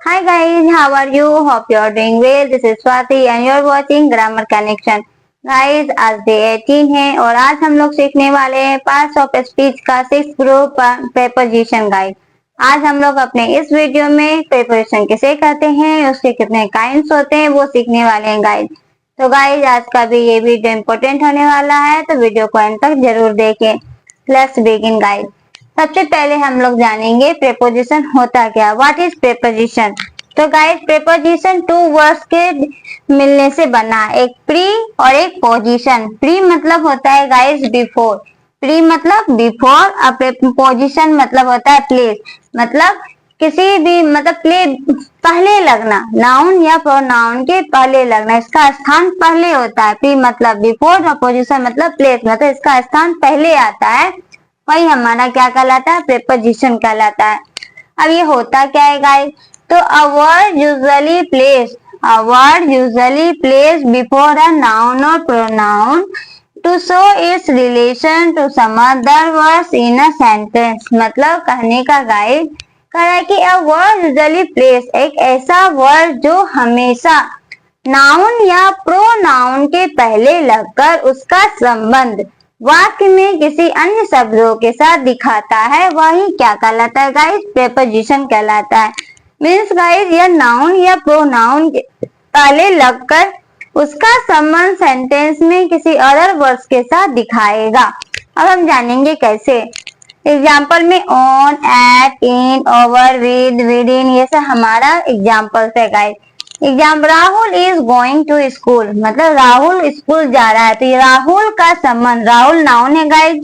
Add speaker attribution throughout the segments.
Speaker 1: Hi guys, how are you? Hope you are doing well. This is Swati and you are watching Grammar Connection. Guys, आज day 18 है और आज हम लोग सीखने वाले हैं पार्ट्स ऑफ स्पीच का 6 ग्रुप प्रेपोजिशन गाइड। आज हम लोग अपने इस वीडियो में प्रेपोजिशन कैसे करते हैं, उसके कितने काइंड्स होते हैं वो सीखने वाले हैं गाइज। तो गाइज आज का भी ये वीडियो इम्पोर्टेंट होने वाला है, तो वीडियो को अंत तक जरूर देखें। Let's begin guys. सबसे पहले हम लोग जानेंगे प्रेपोजिशन होता क्या, व्हाट इज प्रेपोजिशन। तो गाइस प्रेपोजिशन टू वर्ड्स के मिलने से बना, एक प्री और एक पोजीशन। प्री मतलब होता है गाइस बिफोर, प्री मतलब बिफोर, और प्रेपोजिशन मतलब होता है प्लेस, मतलब किसी भी मतलब पहले लगना, नाउन या प्रोनाउन के पहले लगना, इसका स्थान पहले होता है। प्री मतलब बिफोर और पोजीशन मतलब प्लेस, मतलब इसका स्थान पहले आता है, वही हमारा क्या कहलाता है, प्रेपोजिशन कहलाता है। अब ये होता क्या है गाइस, तो a word usually place before a noun और pronoun to show its relation to some other words in a sentence. मतलब कहने का गाइस कह रहा है कि अ वर्ड यूजुअली प्लेस, एक ऐसा वर्ड जो हमेशा नाउन या प्रोनाउन के पहले लगकर उसका संबंध वाक्य में किसी अन्य शब्दों के साथ दिखाता है, वही क्या कहलाता है गाइस, प्रेपोजिशन कहलाता है। मीन्स गाइस यह नाउन या प्रोनाउन के पहले लगकर उसका संबंध सेंटेंस में किसी अदर वर्ड्स के साथ दिखाएगा। अब हम जानेंगे कैसे। एग्जाम्पल में on, at, in, over, within, ये सब हमारा एग्जाम्पल है guys. Rahul is going to school, मतलब राहुल स्कूल जा रहा है, तो ये राहुल का संबंध, राहुल नाउन है गाइस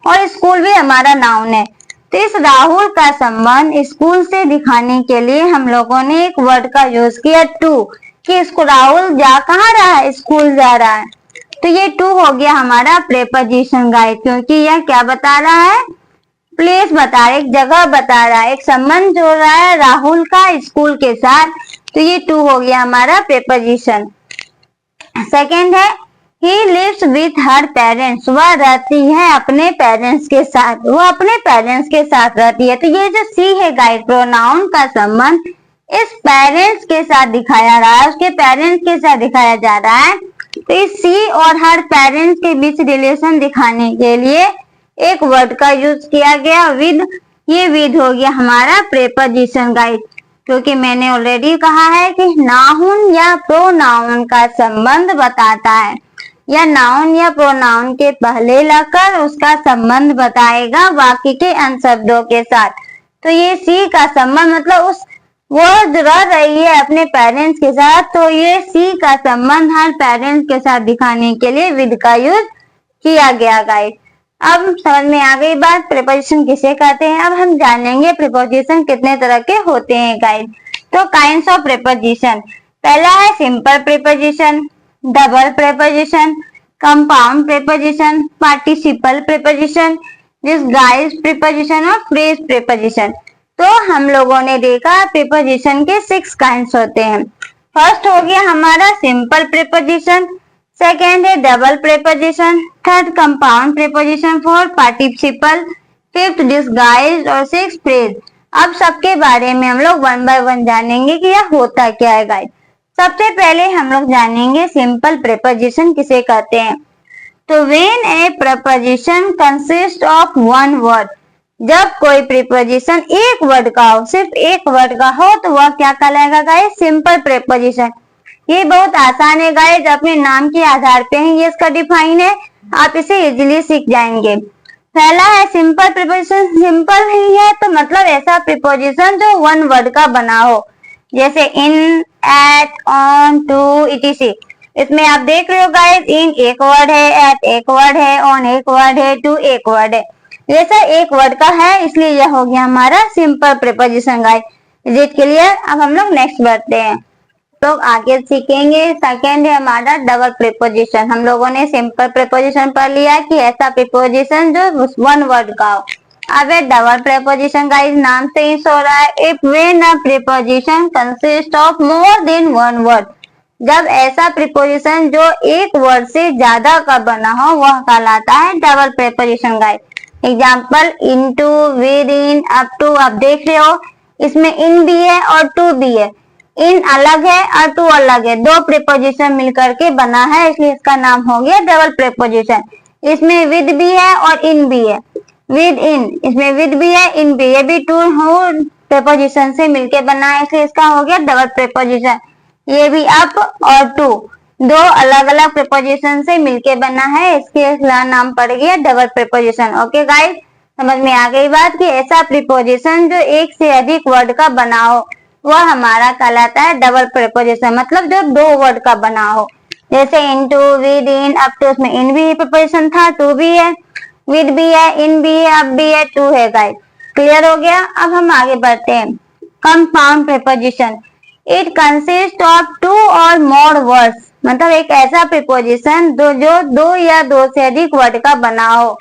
Speaker 1: और स्कूल भी हमारा नाउन है, तो इस राहुल का संबंध स्कूल से दिखाने के लिए हम लोगों ने एक वर्ड का यूज किया टू, कि इसको राहुल जा कहाँ रहा है, स्कूल जा रहा है, तो ये टू हो गया हमारा प्रेपोजिशन गाइस, क्योंकि यह क्या बता रहा है, प्लेस बता रहा है, एक जगह बता रहा है, एक संबंध जोड़ रहा है राहुल का स्कूल के साथ, तो ये टू हो गया हमारा प्रेपोजिशन। सेकेंड है he lives with her parents, वह रहती है अपने पेरेंट्स के साथ, वो अपने पेरेंट्स के साथ रहती है, तो ये जो सी है गाइड, प्रोनाउन का संबंध इस पेरेंट्स के साथ दिखाया रहा है, उसके पेरेंट्स के साथ दिखाया जा रहा है, तो इस सी और हर पेरेंट्स के बीच रिलेशन दिखाने के लिए एक वर्ड का यूज किया गया विद, ये विद हो गया हमारा प्रेपोजिशन गाइड, क्योंकि मैंने ऑलरेडी कहा है कि नाउन या प्रोनाउन का संबंध बताता है, या नाउन या प्रोनाउन के पहले लगकर उसका संबंध बताएगा वाक्य के अन्य शब्दों के साथ। तो ये सी का संबंध मतलब उस वो रह रही है अपने पेरेंट्स के साथ, तो ये सी का संबंध हर पेरेंट्स के साथ दिखाने के लिए विद का यूज किया गया गाइस। अब समझ में आ गई बात, प्रेपोजिशन किसे कहते हैं। अब हम जानेंगे प्रेपोजिशन कितने तरह के होते हैं गाइस। तो काइंड्स ऑफ प्रेपोजिशन, पहला है simple preposition, double preposition, compound preposition, participle preposition, disguised preposition और फ्रेज प्रेपोजिशन। तो हम लोगों ने देखा प्रेपोजिशन के 6 काइंड्स होते हैं। फर्स्ट हो गया हमारा सिंपल प्रेपोजिशन, सेकेंड है double preposition, third compound preposition, fourth participle, fifth disguised और सिक्स्थ फ्रेज। अब सबके बारे में हम लोग वन बाय वन जानेंगे कि यह होता क्या है गाइस। सबसे पहले हम लोग जानेंगे सिंपल प्रेपोजिशन किसे कहते हैं। तो when A preposition consist of one word, जब कोई प्रेपोजिशन एक वर्ड का हो, सिर्फ एक वर्ड का हो, तो वह क्या कहलाएगा गाइस, सिंपल प्रेपोजिशन। ये बहुत आसान है गाइस, अपने नाम के आधार पे ही ये इसका डिफाइन है, आप इसे इजीली सीख जाएंगे। पहला है सिंपल प्रीपोजिशन, सिंपल ही है तो मतलब ऐसा प्रीपोजिशन जो वन वर्ड का बना हो, जैसे इन, एट, ऑन, टू, इटीसी। इसमें आप देख रहे हो गाइस, इन एक वर्ड है, एट एक वर्ड है, ऑन एक वर्ड है, टू एक वर्ड है, ये सब एक वर्ड का है, इसलिए यह हो गया हमारा simple preposition guys. Is it clear. अब हम लोग नेक्स्ट बढ़ते हैं, तो आगे सीखेंगे। सेकेंड है हमारा डबल प्रीपोजिशन। हम लोगों ने सिंपल प्रीपोजिशन पढ़ लिया कि ऐसा प्रीपोजिशन जो वन वर्ड का हो। अब है डबल प्रीपोजिशन गाइस, नाम से ही सो रहा है, if when a preposition consist of more than one word, जब ऐसा प्रीपोजिशन जो एक वर्ड से ज्यादा का बना हो वह कहलाता है double preposition guys. Example into, within, up to. आप देख रहे हो इसमें इन भी है और टू भी है। इन अलग है और टू अलग है, दो प्रीपोजिशन मिलकर के बना है, इसलिए इसका नाम हो गया डबल प्रीपोजिशन। इसमें विद भी है और इन भी है, विद इन, इसमें विद भी है इन भी, ये भी टू प्रीपोजिशन से मिलके बना है, इसलिए इसका हो गया डबल प्रीपोजिशन। ये भी अप और टू दो अलग अलग प्रीपोजिशन से मिलके बना है, इसके नाम पड़ गया डबल प्रीपोजिशन। ओके गाइस, समझ में आ गई बात कि ऐसा प्रीपोजिशन जो एक से अधिक वर्ड का बना हो वह हमारा कहलाता है डबल प्रीपोजिशन, मतलब जो दो वर्ड का बना हो। जैसे into, within, up to, उसमें इन भी प्रीपोजिशन था, टू भी है, विद भी है, इन भी है, अप भी है, टू है गाइस। क्लियर हो गया। अब हम आगे बढ़ते हैं। Compound preposition, it consist of two और मोर वर्ड्स, मतलब एक ऐसा प्रीपोजिशन जो दो या दो से अधिक वर्ड का बना हो।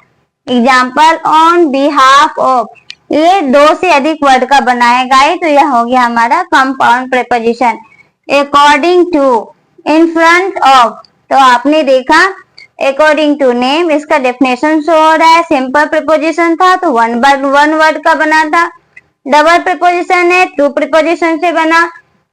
Speaker 1: एग्जाम्पल, ऑन बिहाफ ऑफ, ये दो से अधिक वर्ड का बना है गाइस, तो यह हो गया हमारा compound preposition. According to, in front of, तो आपने देखा अकॉर्डिंग टू नेम, इसका डेफिनेशन शो हो रहा है। सिंपल प्रीपोजिशन था तो वन वर्ड का बना था। डबल प्रीपोजिशन है, टू प्रीपोजिशन से बना।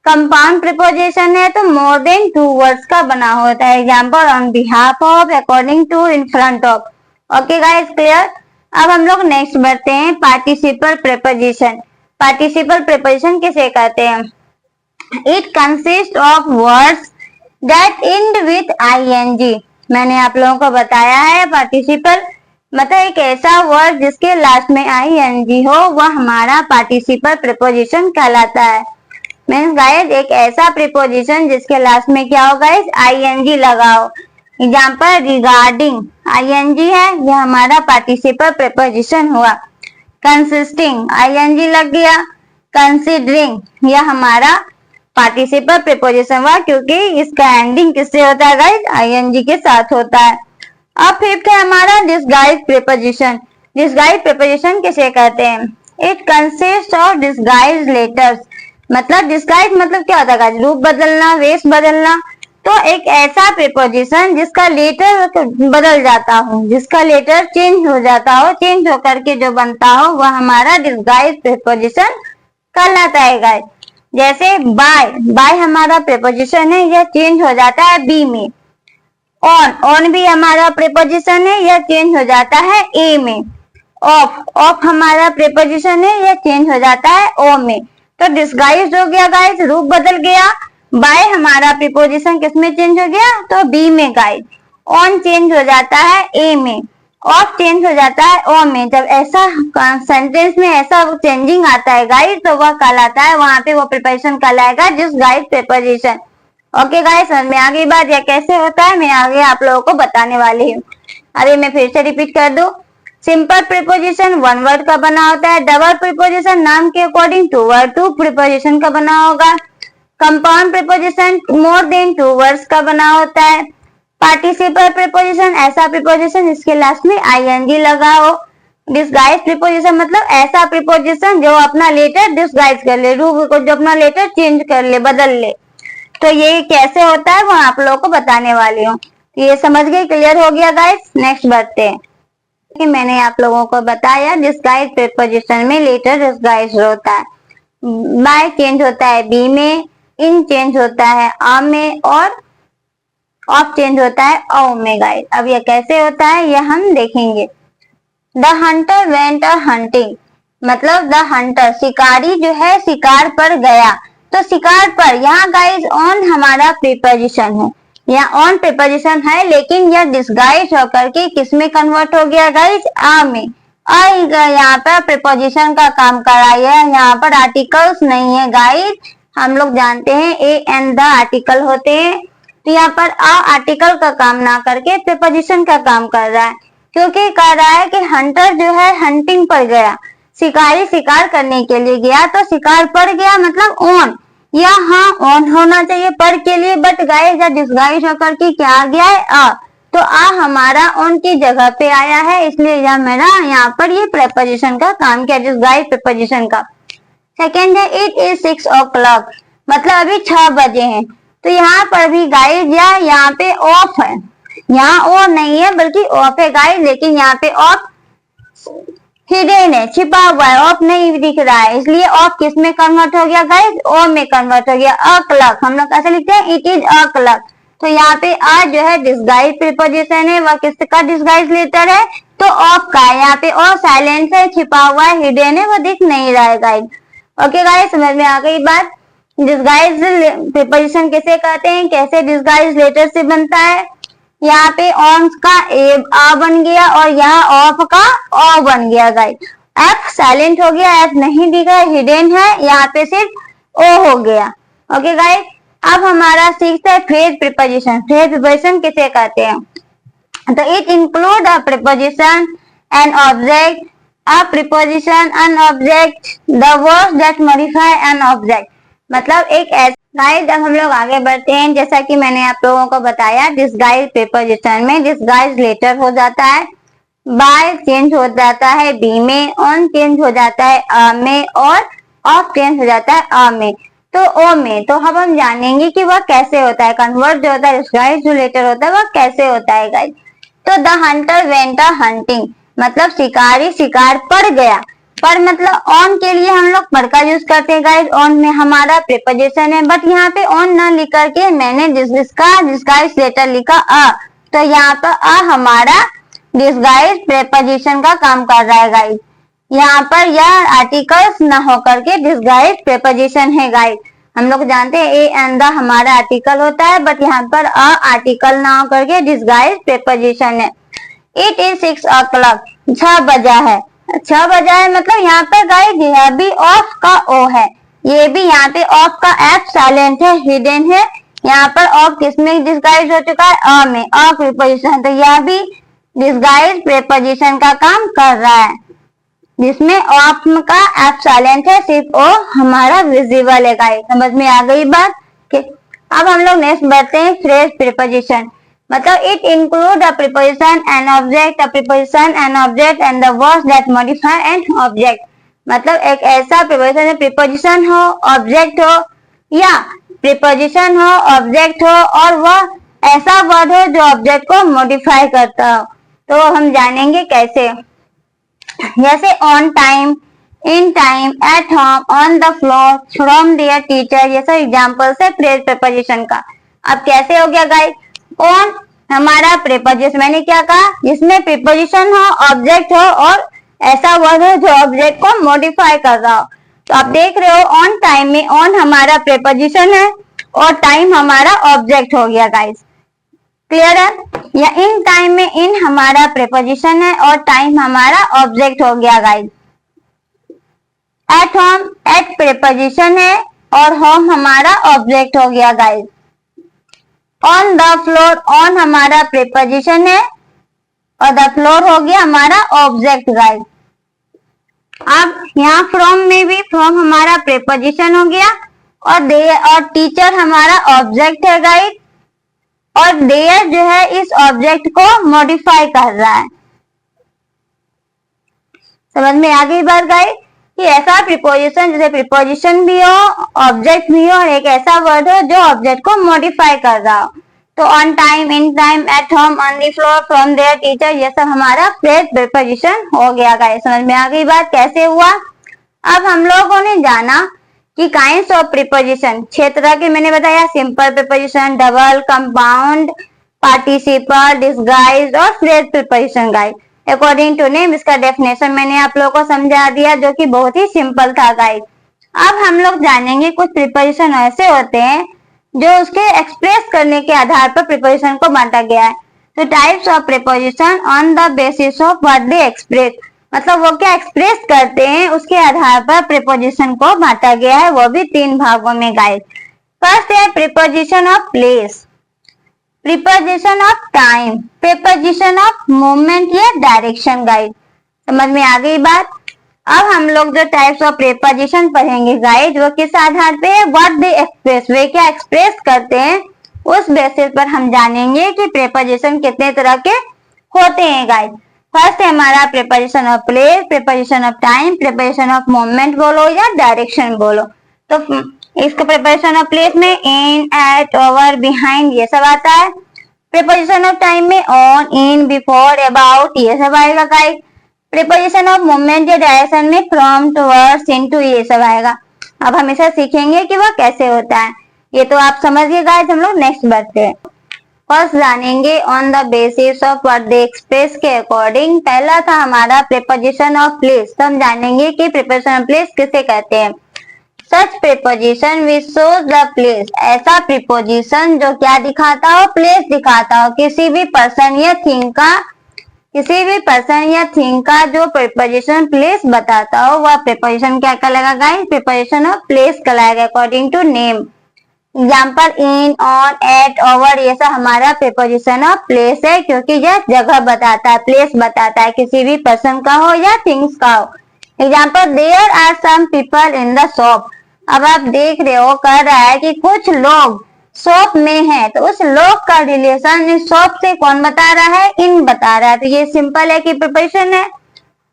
Speaker 1: कंपाउंड प्रीपोजिशन है तो मोर देन टू वर्ड्स का बना होता है। Example, on behalf of, according to, in front of. Okay guys, clear. अब हम लोग नेक्स्ट बढ़ते हैं, पार्टिसिपल प्रीपोजिशन। पार्टिसिपल प्रीपोजिशन किसे कहते हैं? It consist of words that and with ing। मैंने आप लोगों को बताया है पार्टिसिपल मतलब एक ऐसा वर्ड जिसके लास्ट में ing हो, वह हमारा पार्टिसिपल प्रीपोजिशन कहलाता है। मीन्स गाइस एक ऐसा प्रीपोजिशन जिसके लास्ट में क्या होगा, इस ing लगा हो। एग्जाम्पल, रिगार्डिंग, ing है, यह हमारा पार्टिसिपल प्रीपोजिशन हुआ। कंसिस्टिंग, ing लग गया। कंसिडरिंग, यह हमारा पार्टिसिपल प्रीपोजिशन हुआ क्योंकि इसका एंडिंग किससे होता है गाइस, ing के साथ होता है। अब फिफ्थ है हमारा डिस्गाइज प्रीपोजिशन। डिस्गाइज प्रीपोजिशन किसे कहते हैं? It consist of disguise letters, मतलब डिस्गाइज मतलब क्या होता है गाइस, रूप बदलना, वेश बदलना। तो एक ऐसा प्रीपोजिशन जिसका लेटर बदल जाता हो, जिसका लेटर चेंज हो जाता हो, चेंज होकर के जो बनता हो वह हमारा डिस्गाइज प्रीपोजिशन कहलाता है गाइस। जैसे बाय, बाय हमारा प्रीपोजिशन है, यह चेंज हो जाता है बी में। ऑन, ऑन भी हमारा प्रीपोजिशन है, यह चेंज हो जाता है ए में। ऑफ, ऑफ हमारा प्रीपोजिशन है, यह चेंज हो जाता है ओ में। तो डिस्गाइज हो गया गाइस, रूप बदल गया। बाय हमारा प्रीपोजिशन किस में चेंज हो गया, तो बी में गाइस। ऑन चेंज हो जाता है ए में, ऑफ चेंज हो जाता है ओ में। जब ऐसा सेंटेंस में ऐसा चेंजिंग आता है गाइस तो वह कहलाता है, वहां पे वो प्रीपोजिशन कहलाएगा डिस्गाइज प्रीपोजिशन। ओके गाइस, समझ में आ गई बात, यह कैसे होता है मैं आगे आप लोगों को बताने वाली हूँ। अभी मैं फिर से रिपीट कर दूं। सिंपल प्रीपोजिशन वन वर्ड का बना होता है। डबल प्रीपोजिशन नाम के according to word, two preposition का बना होगा। Compound preposition more than two words का बना होता है। पार्टिसिपल प्रीपोजिशन ऐसा प्रीपोजिशन जिसके लास्ट में ing लगा हो। डिस्गाइज प्रीपोजिशन मतलब ऐसा प्रीपोजिशन जो अपना लेटर डिस्गाइज कर ले, रूप को जो अपना लेटर चेंज कर ले, बदल ले। तो ये कैसे होता है वो आप लोगों को बताने वाली हूँ। ये समझ गए, क्लियर हो गया गाइस। नेक्स्ट बढ़ते हैं कि मैंने आप लोगों को बताया डिस्गाइज प्रीपोजिशन में लेटर डिस्गाइज होता है। बाय चेंज होता है बी में, इन चेंज होता है आ में और ऑफ चेंज होता है ओ में गाइस। अब ये कैसे होता है ये हम देखेंगे। The Hunter went a hunting, मतलब द हंटर शिकारी जो है शिकार पर गया। तो शिकार पर यहाँ गाइस ऑन हमारा प्रीपोजिशन है, यहाँ ऑन प्रीपोजिशन है लेकिन यह डिस्गाइज होकर के किस में कन्वर्ट हो गया गाइस, आ में। आ यहाँ पर प्रीपोजिशन का काम कर रहा है, यहाँ पर आर्टिकल्स नहीं है गाइस। हम लोग जानते हैं ए एंड द आर्टिकल होते हैं, तो यहाँ पर आ आर्टिकल का काम ना करके प्रीपोजिशन का काम कर रहा है, क्योंकि कह रहा है कि हंटर जो है हंटिंग पर गया, शिकारी शिकार करने के लिए गया। तो शिकार पर गया मतलब ऑन, या हाँ ऑन होना चाहिए पर के लिए, बट गाइस या डिस्गाइज होकर के क्या आ गया है आ। तो आ हमारा ऑन की जगह पे आया है, इसलिए यह मेरा यहाँ पर ये प्रीपोजिशन का काम किया, डिस्गाइज प्रीपोजिशन का। सेकेंड है इट इज 6 o'clock, मतलब अभी 6 बजे हैं। तो यहाँ पर भी गाइस या यहाँ पे ऑफ है, यहाँ ओ नहीं है बल्कि ऑफ है गाइस, लेकिन यहाँ पे ऑफ हिडन है, छिपा हुआ है, ऑफ नहीं दिख रहा है, इसलिए ऑफ किस में कन्वर्ट हो गया गाइस, ओ में कन्वर्ट हो गया। अ क्लर्क हम लोग कैसे लिखते हैं, इट इज अ क्लर्क। तो यहाँ पे अ जो है डिस्गाइज प्रीपोजिशन है, वह किसका डिस्गाइज लेटर है, तो ऑफ का है। यहाँ पे ओ साइलेंस है, छिपा हुआ है, हिडन है, वो दिख नहीं रहा है गाइस। ओके गाइस, समझ में आ गई बात। डिस्गाइज प्रीपोजिशन किसे कहते हैं, कैसे डिस्गाइज लेटर से बनता है। यहाँ पे ऑन का ए आ बन गया और यहाँ ऑफ का ओ बन गया गाइस। एफ साइलेंट हो गया, एफ नहीं दिखा, हिडन है, यहाँ पे सिर्फ ओ हो गया। ओके गाइस, अब हमारा सिक्स्थ है फ्रेज प्रीपोजिशन। फ्रेज प्रीपोजिशन किसे कहते हैं, तो it include a preposition an object, a preposition an object, the words that modify an object. मतलब एक ऐसा गाइस, अब हम लोग आगे बढ़ते हैं। जैसा कि मैंने आप लोगों को बताया, डिस्गाइज प्रीपोजिशन में डिस्गाइज लेटर हो जाता है, बाय चेंज हो जाता है बी में, ऑन चेंज हो जाता है अ में, और ऑफ चेंज हो जाता है अ में, तो ओ में। तो अब हम जानेंगे कि वह कैसे होता है, कन्वर्ट जो होता है डिस्गाइज जो लेटर होता है वह कैसे होता है गाइस। तो the Hunter went a hunting, मतलब शिकारी शिकार पर गया। पर मतलब ऑन के लिए हम लोग पर का यूज करते हैं गाइस, ऑन में हमारा प्रीपोजिशन है, बट यहाँ पे ऑन न लिख करके मैंने जिसका डिस्गाइज लेटर लिखा अ, तो यहाँ पर अ हमारा डिस्गाइज प्रीपोजिशन का काम कर रहा है गाइस। यहाँ पर यह आर्टिकल्स न होकर के डिस्गाइज प्रीपोजिशन है गाइस। हम लोग जानते हैं ए एंड द हमारा आर्टिकल होता है, बट यहाँ पर अ आर्टिकल ना होकर के डिस्गाइज प्रीपोजिशन है। इट इज 6 o'clock, 6 बजा है, 6 बजा है, मतलब यहाँ पर गाइस यह भी ऑफ का ओ है, ये भी यहाँ पे ऑफ का एफ साइलेंट है, हिडन है। यहाँ पर ऑफ किसमें डिस्गाइज हो चुका है, अ में, अ प्रीपोजिशन, तो यह भी डिस्गाइज प्रीपोजिशन का काम कर रहा है, जिसमें ऑफ का एफ साइलेंट है, सिर्फ ओ हमारा विजिबल है गाइस। समझ में आ गई बात के। अब हम लोग नेक्स्ट बढ़ते हैं फ्रेज प्रीपोजिशन। मतलब it include a preposition an object, a preposition an object and the words that modify an object. मतलब एक ऐसा प्रीपोजिशन, प्रीपोजिशन हो, ऑब्जेक्ट हो, या प्रीपोजिशन हो, ऑब्जेक्ट हो, और वह ऐसा वर्ड हो जो ऑब्जेक्ट को मॉडिफाई करता हो। तो हम जानेंगे कैसे, जैसे on time, in time, at home, on the floor, from there teacher, ये सब एग्जाम्पल्स है फ्रेज प्रीपोजिशन का। अब कैसे हो गया गाइस, ऑन हमारा प्रीपोजिशन, मैंने क्या कहा, जिसमें प्रीपोजिशन हो, ऑब्जेक्ट हो, और ऐसा वर्ड हो जो ऑब्जेक्ट को मॉडिफाई कर रहा हो। तो आप देख रहे हो ऑन टाइम में ऑन हमारा प्रीपोजिशन है और टाइम हमारा ऑब्जेक्ट हो गया गाइस। क्लियर है, या इन टाइम में इन हमारा प्रीपोजिशन है और टाइम हमारा ऑब्जेक्ट हो गया guys. At home, at preposition है और होम हमारा ऑब्जेक्ट हो गया guys. On the floor, on हमारा प्रीपोजिशन है और द फ्लोर हो गया हमारा ऑब्जेक्ट गाइस। अब यहाँ फ्रॉम में भी फ्रॉम हमारा प्रीपोजिशन हो गया और दे और टीचर हमारा ऑब्जेक्ट है गाइस, और देयर जो है इस ऑब्जेक्ट को मॉडिफाई कर रहा है। समझ में आ गई बात गाइस, कि ऐसा प्रीपोजिशन, जैसे प्रीपोजिशन भी हो, ऑब्जेक्ट भी हो, और एक ऐसा वर्ड हो जो ऑब्जेक्ट को मॉडिफाई कर रहा हो। तो on time, in time, at home, on the floor, from there teacher, ये सब हमारा फ्रेज प्रीपोजिशन हो गया गाइस। समझ में आ गई बात कैसे हुआ। अब हम लोगों ने जाना कि काइंड्स ऑफ प्रीपोजिशन, 6 तरह के मैंने बताया, simple preposition, double, compound, participle, disguise और phrase preposition guys. According to name इसका डेफिनेशन मैंने आप लोगों को समझा दिया, जो कि बहुत ही सिंपल था गाइस। अब हम लोग जानेंगे कुछ प्रीपोजिशन ऐसे होते हैं जो उसके एक्सप्रेस करने के आधार पर प्रीपोजिशन को बांटा गया है। तो types of preposition on the basis of what they express, मतलब वो क्या एक्सप्रेस करते हैं उसके आधार पर प्रीपोजिशन को बांटा गया है, वो भी 3 भागों में गाइस। फर्स्ट है preposition of place, preposition of time, preposition of movement या डायरेक्शन गाइस। समझ में आ गई बात। अब हम लोग जो टाइप्स ऑफ प्रीपोजिशन पढ़ेंगे गाइस, वो किस आधार पे है, व्हाट दे एक्सप्रेस, वे क्या एक्सप्रेस करते हैं, उस बेसिस पर हम जानेंगे कि प्रीपोजिशन कितने तरह के होते हैं गाइस। फर्स्ट है हमारा preposition of place, preposition of time, preposition of movement बोलो या डायरेक्शन बोलो। तो इसका प्रीपोजिशन ऑफ प्लेस में इन, एट, ओवर, बिहाइंड ये सब आता है। प्रीपोजिशन ऑफ टाइम में ऑन, इन, बिफोर, अबाउट ये सब आएगा गाइस। प्रीपोजिशन ऑफ मूवमेंट या डायरेक्शन में फ्रॉम, टुवर्ड्स, इनटू ये सब आएगा। अब हमेशा सीखेंगे कि वह कैसे होता है। ये तो आप समझिए गाइस, हम लोग नेक्स्ट बढ़ते हैं। फर्स्ट जानेंगे on the basis of what they express के अकॉर्डिंग। पहला था हमारा प्रीपोजिशन ऑफ प्लेस। तो हम जानेंगे कि प्रीपोजिशन ऑफ प्लेस किसे कहते हैं। Such preposition which shows the place, ऐसा प्रीपोजिशन जो क्या दिखाता हो, प्लेस दिखाता हो। किसी भी पर्सन या थिंग का जो प्रीपोजिशन प्लेस बताता हो वह प्रीपोजिशन क्या कहलाएगा गाइस, प्रीपोजिशन ऑफ प्लेस कहलाएगा according to name. Example in, on, at, over, ये सब हमारा प्रीपोजिशन ऑफ प्लेस है, क्योंकि यह जगह बताता है, प्लेस बताता है, किसी भी पर्सन का हो या थिंग्स का हो। Example there are some people in the shop. अब आप देख रहे हो, कह रहा है कि कुछ लोग शॉप में है, तो उस लोग का रिलेशन इस शॉप से कौन बता रहा है, इन बता रहा है। तो ये सिंपल है कि प्रीपोजिशन है।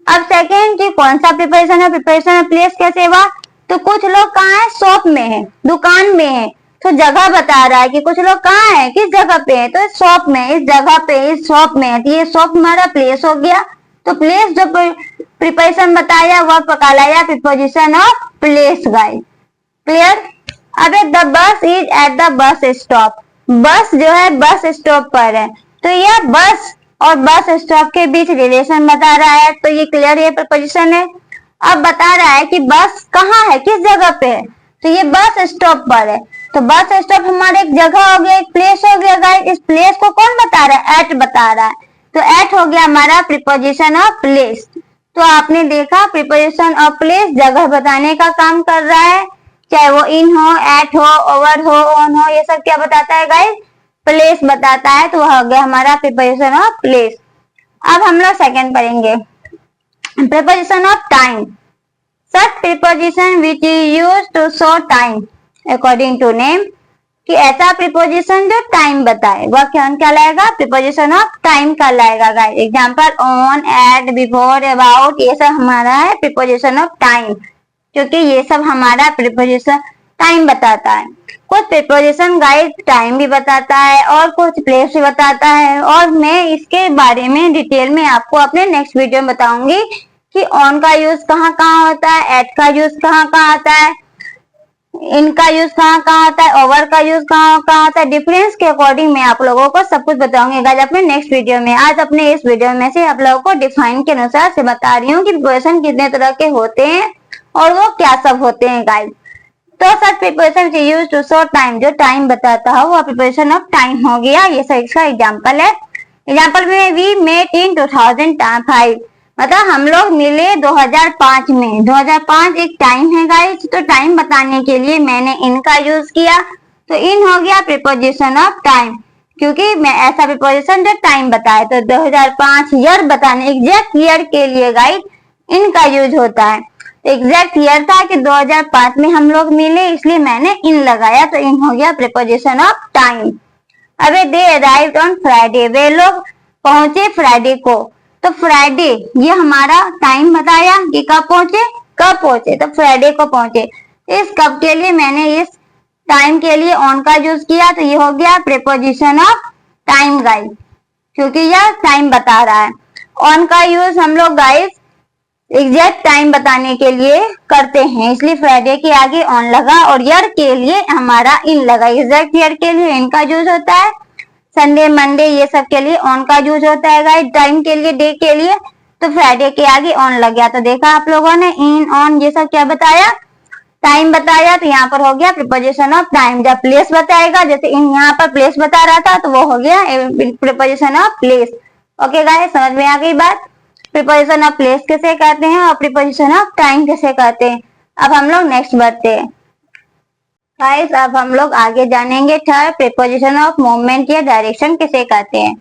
Speaker 1: अब सेकेंड कि कौन सा प्रीपोजिशन है, प्रीपोजिशन ऑफ प्लेस कैसे हुआ, तो कुछ लोग कहाँ है, शॉप में है, दुकान में है, तो जगह बता रहा है कि कुछ लोग कहाँ है, किस जगह पे है, तो शॉप में, इस जगह पे, इस शॉप में है। तो ये शॉप हमारा प्लेस हो गया। तो प्लेस जो प्रीपोजिशन बताया वह कहलाया preposition of place guys. Clear. अब the bus is at the bus stop. Bus जो है बस स्टॉप पर है, तो यह बस और बस स्टॉप के बीच रिलेशन बता रहा है। तो ये क्लियर, ये प्रीपोजिशन है। अब बता रहा है कि बस कहाँ है, किस जगह पे है, तो ये बस स्टॉप पर है। तो बस स्टॉप हमारा एक जगह हो गया, एक प्लेस हो गया गाइस। इस प्लेस को कौन बता रहा है, एट बता रहा है। तो एट हो गया हमारा प्रीपोजिशन ऑफ प्लेस। तो आपने देखा प्रीपोजिशन ऑफ प्लेस जगह बताने का काम कर रहा है, चाहे वो इन हो, एट हो, ओवर हो, ऑन हो, ये सब क्या बताता है गाइस, प्लेस बताता है। तो वह हो गया हमारा प्रीपोजिशन ऑफ प्लेस। अब हम लोग सेकेंड पढ़ेंगे preposition of time. Such preposition which is used to show time according to name, कि ऐसा प्रीपोजिशन जो टाइम बताए वह क्या कहलाएगा, प्रीपोजिशन ऑफ टाइम कहलाएगा guys. Example on, at, before, about, ये सब हमारा है प्रीपोजिशन ऑफ टाइम, क्योंकि ये सब हमारा प्रीपोजिशन टाइम बताता है। कुछ प्रीपोजिशन गाइस टाइम भी बताता है और कुछ प्लेस भी बताता है, और मैं इसके बारे में डिटेल में आपको अपने नेक्स्ट वीडियो में बताऊंगी कि ऑन का यूज कहाँ कहाँ होता है, एट का यूज कहाँ कहाँ आता है, इनका यूज कहाँ कहाँ आता है, ओवर का यूज कहाँ कहाँ आता है। डिफरेंस के अकॉर्डिंग मैं आप लोगों को सब कुछ बताऊंगी गाइस अपने नेक्स्ट वीडियो में। आज अपने इस वीडियो में से आप लोगों को डिफाइन के अनुसार से बता रही हूँ कि प्रीपोजिशन कितने तरह के होते हैं और वो क्या सब होते हैं गाइस। तो such preposition use to show time, जो टाइम बताता है वो प्रीपोजिशन ऑफ टाइम हो गया। ये सब इसका एग्जाम्पल है। एग्जाम्पल में वी मेट इन 2005, मतलब हम लोग मिले 2005 में। 2005 एक टाइम है गाइस, तो टाइम बताने के लिए मैंने इनका यूज किया, तो इन हो गया प्रीपोजिशन ऑफ टाइम, क्योंकि मैं ऐसा प्रीपोजिशन जो टाइम बताए। तो 2005 ईयर बताने, एग्जैक्ट ईयर के लिए गाइस इनका यूज होता है। तो एग्जैक्ट ईयर था कि 2005 में हम लोग मिले, इसलिए मैंने इन लगाया, तो इन हो गया प्रीपोजिशन ऑफ टाइम। अबे दे अराइव्ड ऑन फ्राइडे, वे लोग पहुंचे फ्राइडे को। तो फ्राइडे ये हमारा टाइम बताया कि कब पहुंचे, तो फ्राइडे को पहुंचे। इस कब के लिए मैंने इस टाइम के लिए ऑन का यूज किया, तो ये हो गया प्रीपोजिशन ऑफ टाइम गाइस, क्योंकि यह टाइम बता रहा है। ऑन का यूज हम लोग गाइस एग्जैक्ट टाइम बताने के लिए करते हैं, इसलिए फ्राइडे के आगे ऑन लगा, और ईयर के लिए हमारा इन लगा। एग्जैक्ट ईयर के लिए इनका यूज होता है, संडे, मंडे, ये सब के लिए ऑन का यूज होता है गाइस। टाइम के लिए, डे के लिए, तो फ्राइडे के आगे ऑन लग गया। तो देखा आप लोगों ने, इन, ऑन, ये सब क्या बताया, टाइम बताया। तो यहाँ पर हो गया प्रीपोजिशन ऑफ टाइम। जब प्लेस बताएगा, जैसे इन यहाँ पर प्लेस बता रहा था, तो वो हो गया preposition of place. Okay guys, समझ में आ गई बात। प्रीपोजिशन ऑफ प्लेस किसे कहते हैं और प्रीपोजिशन ऑफ टाइम किसे कहते हैं। अब हम लोग नेक्स्ट बढ़ते हैं गाइस। अब हम लोग आगे जानेंगे थर्ड, प्रीपोजिशन ऑफ मूवमेंट या डायरेक्शन किसे कहते हैं।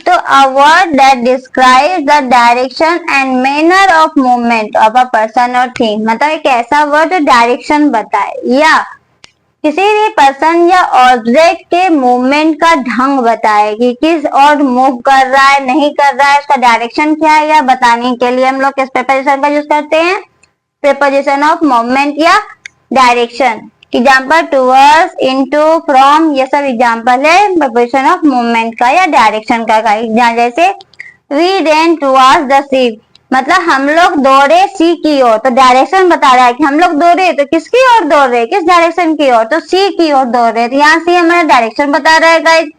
Speaker 1: तो a word that describes the direction and manner of movement of a person और थिंग, मतलब एक ऐसा वर्ड जो डायरेक्शन बताए या किसी भी पर्सन या ऑब्जेक्ट के मूवमेंट का ढंग बताए कि किस और मूव कर रहा है, नहीं कर रहा है, उसका डायरेक्शन क्या है, या बताने के लिए हम लोग किस प्रीपोजिशन का यूज करते हैं, प्रीपोजिशन ऑफ मूवमेंट या direction. Example towards, into, from, ये सब एग्जाम्पल है प्रीपोजिशन ऑफ मूवमेंट का या डायरेक्शन का। जैसे वी रेन टूवर्ड्स द सी, मतलब हम लोग दौड़े सी की ओर, तो डायरेक्शन बता रहा है कि हम लोग दौड़े तो किसकी ओर दौड़ रहे, किस डायरेक्शन की ओर, तो सी की ओर दौड़ रहे। तो यहाँ से हमारा डायरेक्शन बता रहा है गाइस।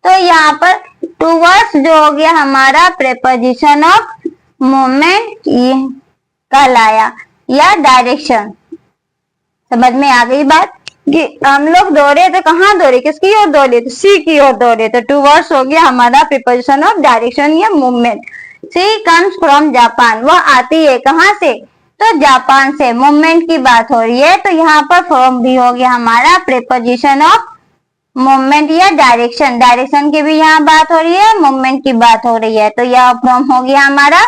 Speaker 1: तो यहाँ पर टूवर्ड्स जो हो गया हमारा प्रेपोजिशन ऑफ मूवमेंट कहलाया या डायरेक्शन। समझ में आ गई बात कि हम लोग दौड़े तो कहाँ दौड़े, किसकी ओर दौड़े, तो सी की ओर दौड़े। तो टूवर्ड्स हो गया हमारा प्रीपोजिशन ऑफ डायरेक्शन या movement. She comes from Japan, वह आती है कहाँ से, तो जापान से। मूवमेंट की बात हो रही है तो यहाँ पर फ्रॉम भी हो गया हमारा प्रीपोजिशन ऑफ मूवमेंट या डायरेक्शन। डायरेक्शन की भी यहाँ बात हो रही है, मूवमेंट की बात हो रही है, तो यह फ्रॉम हो गया हमारा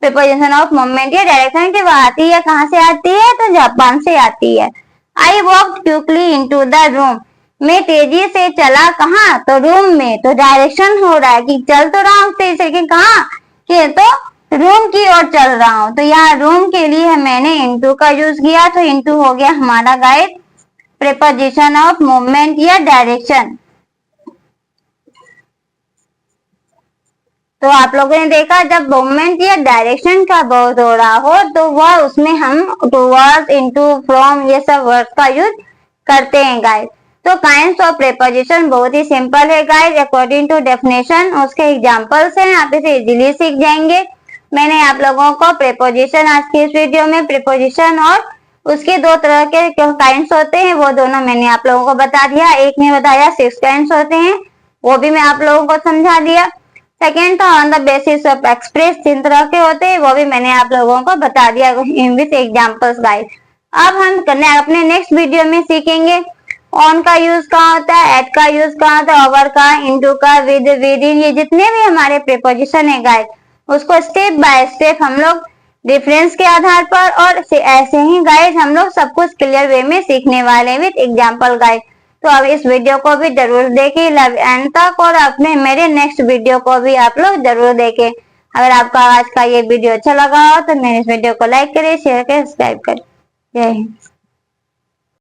Speaker 1: प्रीपोजिशन ऑफ मूवमेंट या डायरेक्शन की। वह आती है कहाँ से आती है, तो जापान से आती है। I walked quickly into the room, मैं तेजी से चला कहाँ, तो रूम में। तो डायरेक्शन हो रहा है कि चल तो रहा हूँ तेजी से, लेकिन कहाँ के, तो रूम की ओर चल रहा हूँ। तो यहाँ रूम के लिए मैंने इनटू का यूज किया, तो इनटू हो गया हमारा गाइस प्रीपोजिशन ऑफ मूवमेंट या डायरेक्शन। तो आप लोगों ने देखा जब मूवमेंट या डायरेक्शन का वर्ड हो रहा हो तो वह उसमें हम टुवर्ड्स, इनटू, फ्रॉम ये सब वर्ड का यूज करते हैं गाइस। तो काइंड्स ऑफ प्रीपोजिशन बहुत ही सिंपल है गाइस, अकॉर्डिंग टू डेफिनेशन। उसके एग्जांपल्स हैं, आप इसे इजीली सीख जाएंगे। मैंने आप लोगों को प्रीपोजिशन आज की इस वीडियो में प्रीपोजिशन और उसके दो तरह के काइंड्स होते हैं वो दोनों मैंने आप लोगों को बता दिया। एक ने बताया 6 काइंड्स होते हैं, वो भी मैं आप लोगों को समझा दिया। सेकेंड था on the basis of express, 3 तरह के होते हैं, वो भी मैंने आप लोगों को बता दिया विद एग्जांपल्स गाइस। अब हम अपने नेक्स्ट वीडियो में सीखेंगे ऑन का यूज कहाँ होता है, एट का यूज कहाँ होता है, ओवर का, इनटू का, विद, विद इन, ये जितने भी हमारे प्रीपोजिशन है गाइस उसको स्टेप बाय स्टेप हम लोग डिफरेंस के आधार पर और ऐसे ही गाइस हम लोग सब कुछ क्लियर वे में सीखने वाले हैं विद एग्जांपल गाइस। तो अब इस वीडियो को भी जरूर देखें लव एंड तक, और अपने मेरे नेक्स्ट वीडियो को भी आप लोग जरूर देखें। अगर आपका आज का ये वीडियो अच्छा लगा हो तो मेरे इस वीडियो को लाइक करें, शेयर करें, सब्सक्राइब करें। जय हिंद।